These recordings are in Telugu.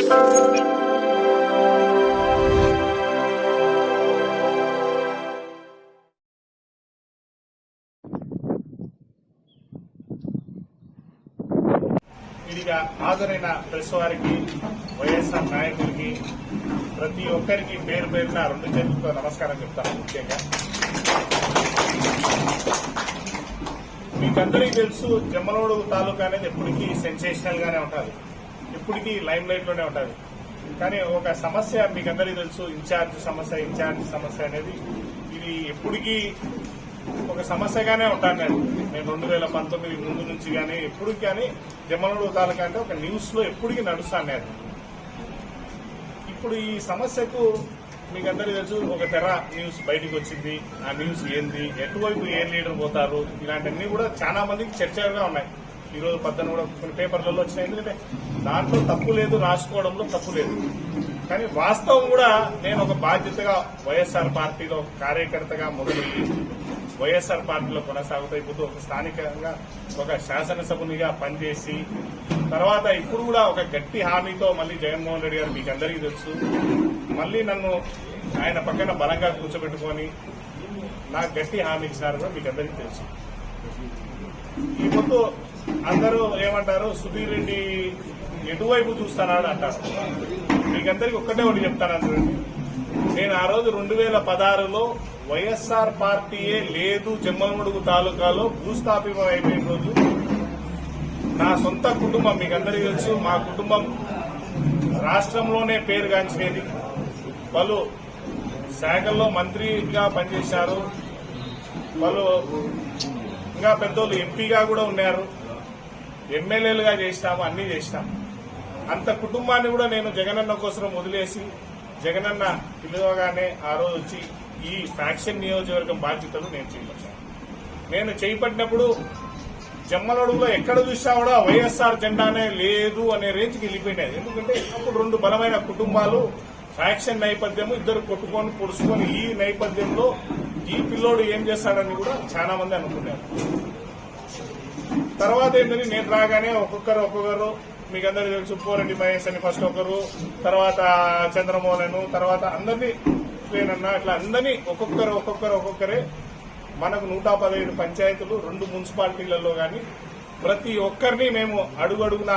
ఇదిగా హాజరైన ప్రెస్ వారికి, వైఎస్ఆర్ నాయకులకి, ప్రతి ఒక్కరికి పేరు పేరున రెండు చేతులతో నమస్కారం చెప్తాను. ముఖ్యంగా మీకందరికీ తెలుసు, జమ్మలమడుగు తాలూకా అనేది ఎప్పటికీ సెన్సేషనల్ గానే ఉంటుంది, ఎప్పటికీ లైమ్ లైట్ లోనే ఉంటుంది. కానీ ఒక సమస్య మీకందరికీ తెలుసు, ఇన్ఛార్జ్ సమస్య అనేది ఇది ఎప్పటికీ ఒక సమస్యగానే ఉంటాను. నేను 2019 ముందు నుంచి కానీ ఎప్పటికి కానీ జమ్మలమడుగు తాలూకా అంటే ఒక న్యూస్ లో ఎప్పటికీ నడుస్తాను నేను. ఇప్పుడు ఈ సమస్యకు మీకందరికీ తెలుసు, ఒక తెర న్యూస్ బయటకు వచ్చింది. ఆ న్యూస్ ఏంది, ఎటువైపు ఏ లీడర్ పోతారు, ఇలాంటివన్నీ కూడా చాలా మందికి చర్చగా ఉన్నాయి. ఈ రోజు పద్దన కూడా కొన్ని పేపర్లలో వచ్చినాయి. ఎందుకంటే దాంట్లో తప్పు లేదు, రాసుకోవడంలో తప్పు లేదు. కానీ వాస్తవం కూడా నేను ఒక బాధ్యతగా వైఎస్ఆర్ పార్టీలో కార్యకర్తగా మొదలయ్యి వైఎస్ఆర్ పార్టీలో కొనసాగుతూ ఇప్పుడు ఒక స్థానికంగా ఒక శాసనసభ్యునిగా పనిచేసి తర్వాత ఇప్పుడు కూడా ఒక గట్టి హామీతో మళ్లీ జగన్మోహన్ రెడ్డి గారు మీకు అందరికీ తెలుసు, మళ్లీ నన్ను ఆయన పక్కన బలంగా కూర్చోబెట్టుకొని నాకు గట్టి హామీ ఇచ్చినారు కూడా మీకు అందరికీ తెలుసు. ఈ పొద్దు అందరూ ఏమంటారు, సుధీర్ రెడ్డి ఎటువైపు చూస్తున్నాడు అంటారు. మీకందరికీ ఒక్కటే ఒకటి చెప్తాను. నేను ఆ రోజు 2016లో వైఎస్ఆర్ పార్టీయే లేదు జమ్మలమడుగు తాలూకాలో భూస్థాపితం అయిపోయిన రోజు నా సొంత కుటుంబం, మీకందరికీ తెలుసు, మా కుటుంబం రాష్ట్రంలోనే పేరుగాంచినది. పలు శాఖల్లో మంత్రిగా పనిచేశారు, పలు ఇంకా పెద్దోళ్ళు ఎంపీగా కూడా ఉన్నారు, ఎమ్మెల్యేలుగా చేసినాము, అన్ని చేసినాం. అంత కుటుంబాన్ని కూడా నేను జగనన్న కోసం వదిలేసి జగనన్న పిలువగానే ఆ రోజు వచ్చి ఈ ఫ్యాక్షన్ నియోజకవర్గం బాధ్యతలు నేను చేపట్టాను. నేను చేపట్టినప్పుడు జమ్మలమడుగులో ఎక్కడ చూసినా కూడా వైఎస్ఆర్ జెండానే లేదు అనే రేంజ్కి వెళ్ళిపోయినాయి. ఎందుకంటే అప్పుడు రెండు బలమైన కుటుంబాలు, ఫ్యాక్షన్ నేపథ్యము, ఇద్దరు కొట్టుకొని పొడుచుకొని ఈ నేపథ్యంలో ఈ పిల్లోడు ఏం చేస్తాడని కూడా చాలా మంది అనుకున్నారు. తర్వాత ఏంటని నేను రాగానే ఒక్కొక్కరు మీకు అందరికీ తెలుసు, పోరెడ్డి మహేష్ అని ఫస్ట్ ఒకరు, తర్వాత చంద్రమోహన్, తర్వాత అందరినీ నేనన్నా ఇట్లా అందరినీ ఒక్కొక్కరే మనకు 115 పంచాయతీలు, 2 మున్సిపాలిటీలలో కానీ ప్రతి ఒక్కరిని మేము అడుగడుగునా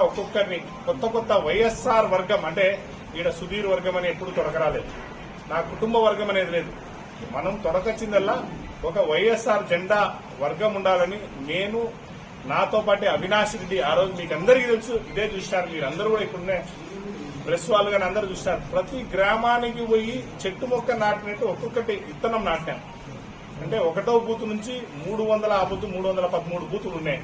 ఒక్కొక్కరిని కొత్త వైఎస్ఆర్ వర్గం, అంటే ఈడ సుధీర్ వర్గం అని ఎప్పుడు తొడకరాలేదు, నా కుటుంబ వర్గం అనేది లేదు. మనం తొడకొచ్చిందల్లా ఒక వైఎస్ఆర్ జెండా వర్గం ఉండాలని నేను, నాతో పాటే అవినాష్ రెడ్డి, ఆ రోజు మీకు అందరికీ తెలుసు, ఇదే చూస్తారు, మీరందరూ కూడా ఇప్పుడునే ప్రెస్ వాళ్ళు కానీ అందరూ చూస్తారు. ప్రతి గ్రామానికి పోయి చెట్టు మొక్క నాటినట్టు ఒక్కొక్కటి విత్తనం నాటాం. అంటే 1వ బూత్ నుంచి 300 ఆ బూత్ 313 బూతులు ఉన్నాయి.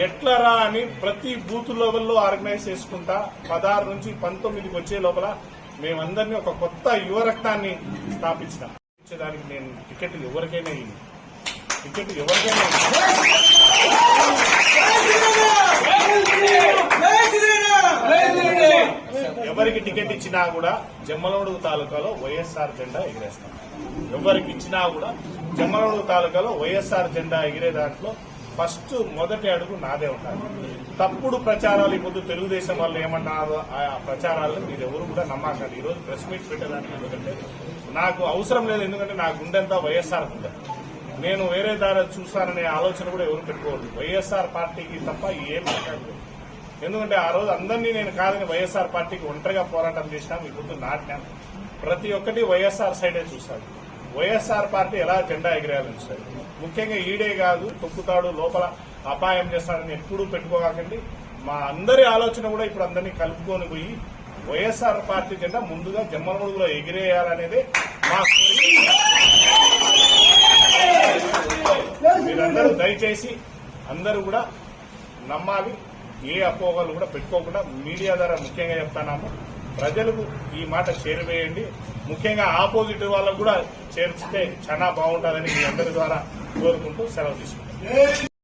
ఎట్లా రా అని ప్రతి బూత్ లెవెల్లో ఆర్గనైజ్ చేసుకుంటా 16 నుంచి 19కి వచ్చే లోపల మేమందరినీ ఒక కొత్త యువరక్తాన్ని స్థాపించినాం. దానికి నేను టికెట్ ఎవరికైనా ఇవ్వండి, టికెట్ ఎవరికైనా ఎవరికి టికెట్ ఇచ్చినా కూడా జమ్మలమడుగు తాలూకాలో వైఎస్ఆర్ జెండా ఎగిరేస్తాం. ఎవరికి ఇచ్చినా కూడా జమ్మలమడుగు తాలూకాలో వైఎస్ఆర్ జెండా ఎగిరే దాంట్లో ఫస్ట్ మొదటి అడుగు నాదే ఉండాలి. తప్పుడు ప్రచారాలు ఇప్పుడు తెలుగుదేశం వాళ్ళు ఏమన్నారు, ఆ ప్రచారాలను మీరు ఎవరు కూడా నమ్మకండి. ఈరోజు ప్రెస్ మీట్ పెట్టేదానికి ఎందుకంటే నాకు అవసరం లేదు, ఎందుకంటే నా గుండెంతా వైఎస్ఆర్ గుండె. నేను వేరే దారి చూస్తాననే ఆలోచన కూడా ఎవరు పెట్టుకోవద్దు. వైఎస్ఆర్ పార్టీకి తప్ప ఏం మాట్లాడలేదు. ఎందుకంటే ఆ రోజు అందరినీ నేను కాదని వైఎస్ఆర్ పార్టీకి ఒంటరిగా పోరాటం చేసినా మీ గుర్తు నాటినాను. ప్రతి ఒక్కటి వైఎస్ఆర్ సైడే చూస్తాడు. వైఎస్ఆర్ పార్టీ ఎలా జెండా ఎగిరేయాలని చూస్తాడు. ముఖ్యంగా ఈడే కాదు, తొక్కుతాడు, లోపల అపాయం చేస్తాడని ఎప్పుడూ పెట్టుకోకండి. మా అందరి ఆలోచన కూడా ఇప్పుడు అందరినీ కలుపుకొని పోయి వైఎస్ఆర్ పార్టీ జెండా ముందుగా జమ్మలమడుగులో ఎగిరేయాలనేదే మా మీరందరూ దయచేసి అందరూ కూడా నమ్మాలి. ఏ అపోహలు కూడా పెట్టుకోకుండా మీడియా ద్వారా ముఖ్యంగా చెప్తాము, ప్రజలకు ఈ మాట చేరవేయండి. ముఖ్యంగా ఆపోజిట్ వాళ్ళకు కూడా చేర్చితే చాలా బాగుంటుందని మీ అందరి ద్వారా కోరుకుంటూ సెలవు తీసుకుంటాం.